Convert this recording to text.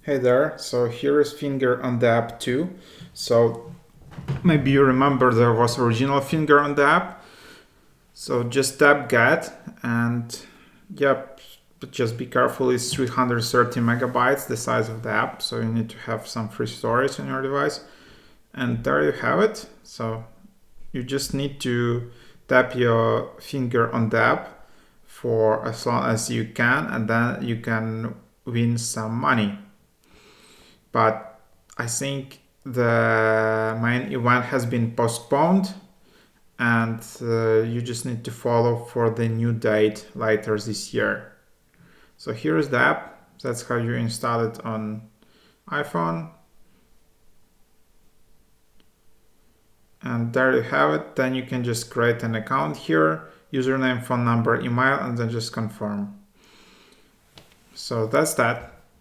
Hey there, so here is finger on the app too. So maybe you remember there was original finger on the app. So just tap get and yep, but just be careful, it's 330 megabytes, the size of the app. So you need to have some free storage on your device. And there you have it. So you just need to tap your finger on the app for as long as you can, and then you can win some money. But I think the main event has been postponed, and you just need to follow for the new date later this year. So here is the app. That's how you install it on iPhone. And there you have it. Then you can just create an account here, username, phone number, email, and then just confirm. So that's that.